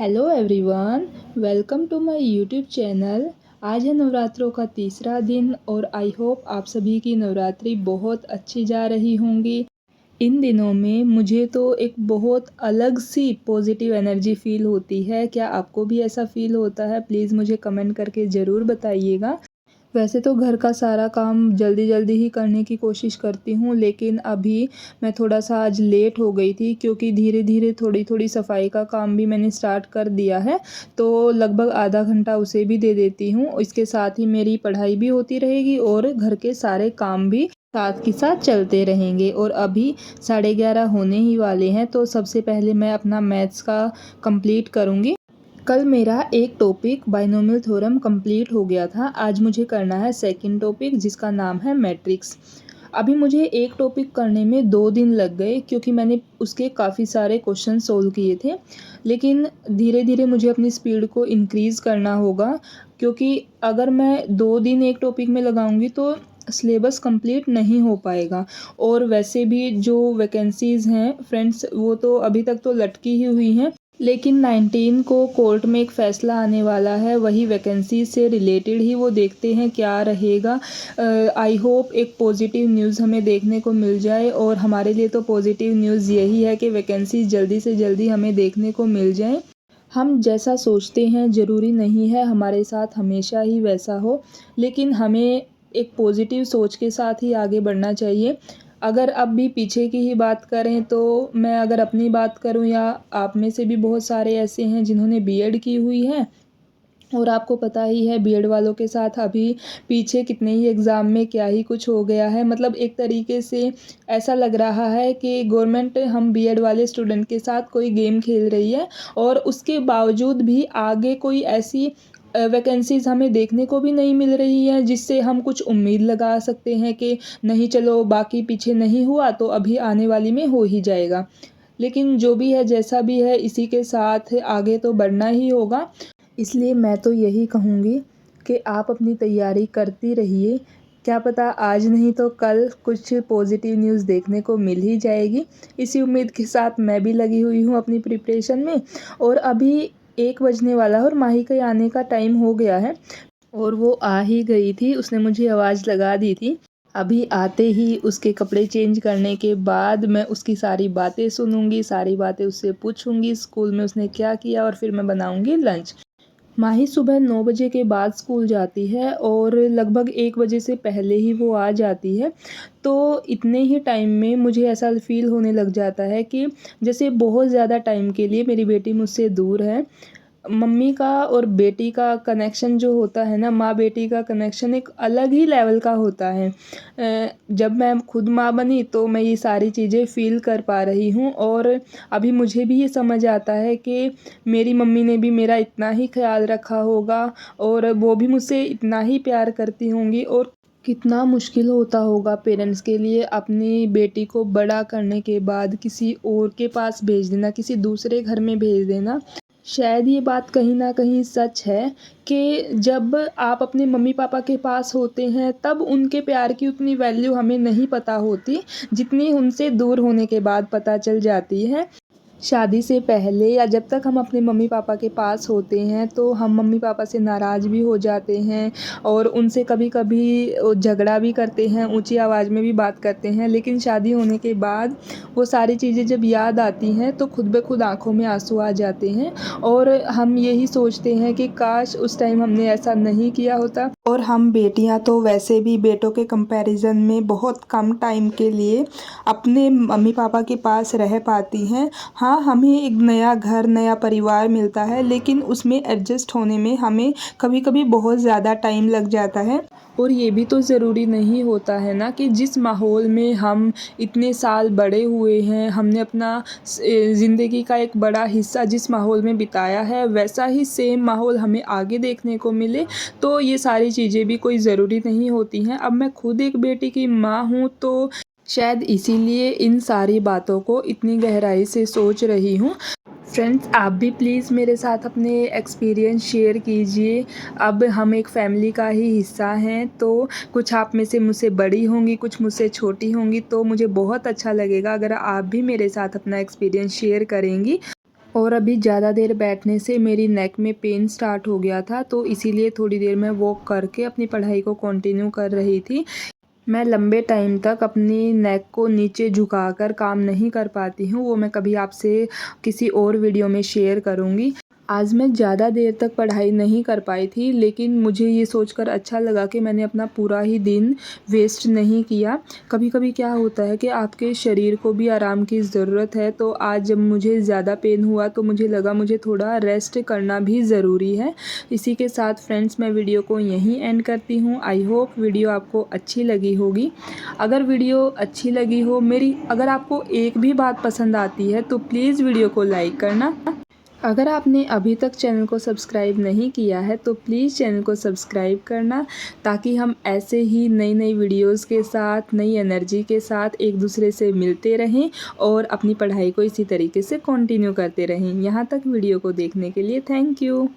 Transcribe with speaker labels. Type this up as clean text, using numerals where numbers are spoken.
Speaker 1: Hello everyone, welcome to my YouTube channel. आज है नवरात्रों का तीसरा दिन और आई होप आप सभी की नवरात्रि बहुत अच्छी जा रही होंगी। इन दिनों में मुझे तो एक बहुत अलग सी पॉजिटिव एनर्जी फ़ील होती है। क्या आपको भी ऐसा फ़ील होता है? प्लीज़ मुझे कमेंट करके ज़रूर बताइएगा। वैसे तो घर का सारा काम जल्दी जल्दी ही करने की कोशिश करती हूँ, लेकिन अभी मैं थोड़ा-सा आज लेट हो गई थी क्योंकि धीरे-धीरे थोड़ी-थोड़ी सफाई का काम भी मैंने स्टार्ट कर दिया है, तो लगभग आधा घंटा उसे भी दे देती हूँ। इसके साथ ही मेरी पढ़ाई भी होती रहेगी और घर के सारे काम भी साथ के साथ चलते रहेंगे। और अभी 11:30 होने ही वाले हैं, तो सबसे पहले मैं अपना मैथ्स का कंप्लीट करूँगी। कल मेरा एक टॉपिक बाइनोमियल थ्योरम कंप्लीट हो गया था। आज मुझे करना है सेकंड टॉपिक जिसका नाम है मैट्रिक्स। अभी मुझे एक टॉपिक करने में 2 दिन लग गए क्योंकि मैंने उसके काफ़ी सारे क्वेश्चन सोल्व किए थे। लेकिन धीरे-धीरे मुझे अपनी स्पीड को इंक्रीज़ करना होगा, क्योंकि अगर मैं 2 दिन एक टॉपिक में लगाऊंगी तो सिलेबस कंप्लीट नहीं हो पाएगा। और वैसे भी जो वैकेंसीज़ हैं फ्रेंड्स, वो तो अभी तक तो लटकी ही हुई हैं, लेकिन 19 को कोर्ट में एक फ़ैसला आने वाला है, वही वैकेंसी से रिलेटेड ही वो देखते हैं क्या रहेगा। आई होप एक पॉजिटिव न्यूज़ हमें देखने को मिल जाए, और हमारे लिए तो पॉजिटिव न्यूज़ यही है कि वैकेंसी जल्दी से जल्दी हमें देखने को मिल जाए। हम जैसा सोचते हैं ज़रूरी नहीं है हमारे साथ हमेशा ही वैसा हो, लेकिन हमें एक पॉजिटिव सोच के साथ ही आगे बढ़ना चाहिए। अगर अब भी पीछे की ही बात करें तो मैं अगर अपनी बात करूं, या आप में से भी बहुत सारे ऐसे हैं जिन्होंने बीएड की हुई है, और आपको पता ही है बीएड वालों के साथ अभी पीछे कितने ही एग्ज़ाम में क्या ही कुछ हो गया है। मतलब एक तरीके से ऐसा लग रहा है कि गवर्नमेंट हम बीएड वाले स्टूडेंट के साथ कोई गेम खेल रही है, और उसके बावजूद भी आगे कोई ऐसी वैकेंसीज़ हमें देखने को भी नहीं मिल रही है जिससे हम कुछ उम्मीद लगा सकते हैं कि नहीं, चलो बाकी पीछे नहीं हुआ तो अभी आने वाली में हो ही जाएगा। लेकिन जो भी है जैसा भी है, इसी के साथ आगे तो बढ़ना ही होगा। इसलिए मैं तो यही कहूँगी कि आप अपनी तैयारी करती रहिए। क्या पता आज नहीं तो कल कुछ पॉजिटिव न्यूज़ देखने को मिल ही जाएगी। इसी उम्मीद के साथ मैं भी लगी हुई हूँ अपनी प्रिपरेशन में। और अभी 1 बजने वाला है और माही के आने का टाइम हो गया है, और वो आ ही गई थी। उसने मुझे आवाज़ लगा दी थी। अभी आते ही उसके कपड़े चेंज करने के बाद मैं उसकी सारी बातें सुनूंगी, सारी बातें उससे पूछूंगी स्कूल में उसने क्या किया, और फिर मैं बनाऊंगी लंच। माही सुबह 9 बजे के बाद स्कूल जाती है और लगभग 1 बजे से पहले ही वो आ जाती है। तो इतने ही टाइम में मुझे ऐसा फ़ील होने लग जाता है कि जैसे बहुत ज़्यादा टाइम के लिए मेरी बेटी मुझसे दूर है। मम्मी का और बेटी का कनेक्शन जो होता है ना, माँ बेटी का कनेक्शन एक अलग ही लेवल का होता है। जब मैं खुद माँ बनी तो मैं ये सारी चीज़ें फ़ील कर पा रही हूँ, और अभी मुझे भी ये समझ आता है कि मेरी मम्मी ने भी मेरा इतना ही ख्याल रखा होगा, और वो भी मुझसे इतना ही प्यार करती होंगी। और कितना मुश्किल होता होगा पेरेंट्स के लिए अपनी बेटी को बड़ा करने के बाद किसी और के पास भेज देना, किसी दूसरे घर में भेज देना। शायद ये बात कहीं न कहीं सच है कि जब आप अपने मम्मी-पापा के पास होते हैं तब उनके प्यार की उतनी वैल्यू हमें नहीं पता होती, जितनी उनसे दूर होने के बाद पता चल जाती है। शादी से पहले या जब तक हम अपने मम्मी-पापा के पास होते हैं तो हम मम्मी-पापा से नाराज़ भी हो जाते हैं, और उनसे कभी-कभी झगड़ा भी करते हैं, ऊँची आवाज़ में भी बात करते हैं। लेकिन शादी होने के बाद वो सारी चीज़ें जब याद आती हैं तो खुद ब खुद आँखों में आँसू आ जाते हैं, और हम यही सोचते हैं कि काश उस टाइम हमने ऐसा नहीं किया होता। और हम बेटियां तो वैसे भी बेटों के कंपैरिजन में बहुत कम टाइम के लिए अपने मम्मी पापा के पास रह पाती हैं। हाँ, हमें एक नया घर, नया परिवार मिलता है, लेकिन उसमें एडजस्ट होने में हमें कभी-कभी बहुत ज़्यादा टाइम लग जाता है। और ये भी तो ज़रूरी नहीं होता है ना कि जिस माहौल में हम इतने साल बड़े हुए हैं, हमने अपना ज़िंदगी का एक बड़ा हिस्सा जिस माहौल में बिताया है, वैसा ही सेम माहौल हमें आगे देखने को मिले। तो ये सारी चीज़ें भी कोई ज़रूरी नहीं होती हैं। अब मैं खुद एक बेटी की माँ हूँ, तो शायद इसीलिए इन सारी बातों को इतनी गहराई से सोच रही हूँ। फ्रेंड्स, आप भी प्लीज़ मेरे साथ अपने एक्सपीरियंस शेयर कीजिए। अब हम एक फैमिली का ही हिस्सा हैं, तो कुछ आप में से मुझसे बड़ी होंगी, कुछ मुझसे छोटी होंगी, तो मुझे बहुत अच्छा लगेगा अगर आप भी मेरे साथ अपना एक्सपीरियंस शेयर करेंगी। और अभी ज़्यादा देर बैठने से मेरी नेक में पेन स्टार्ट हो गया था, तो इसीलिए थोड़ी देर मैं वॉक करके अपनी पढ़ाई को कंटिन्यू कर रही थी। मैं लंबे टाइम तक अपनी नेक को नीचे झुकाकर काम नहीं कर पाती हूँ, वो मैं कभी आपसे किसी और वीडियो में शेयर करूँगी। आज मैं ज़्यादा देर तक पढ़ाई नहीं कर पाई थी, लेकिन मुझे ये सोचकर अच्छा लगा कि मैंने अपना पूरा ही दिन वेस्ट नहीं किया। कभी-कभी क्या होता है कि आपके शरीर को भी आराम की ज़रूरत है, तो आज जब मुझे ज़्यादा पेन हुआ तो मुझे लगा मुझे थोड़ा रेस्ट करना भी ज़रूरी है। इसी के साथ फ्रेंड्स मैं वीडियो को यहीं एंड करती हूँ। आई होप वीडियो आपको अच्छी लगी होगी। अगर वीडियो अच्छी लगी हो, अगर आपको एक भी बात पसंद आती है तो प्लीज़ वीडियो को लाइक करना। अगर आपने अभी तक चैनल को सब्सक्राइब नहीं किया है तो प्लीज़ चैनल को सब्सक्राइब करना, ताकि हम ऐसे ही नई नई वीडियोज़ के साथ, नई एनर्जी के साथ एक दूसरे से मिलते रहें और अपनी पढ़ाई को इसी तरीके से कंटिन्यू करते रहें। यहाँ तक वीडियो को देखने के लिए थैंक यू।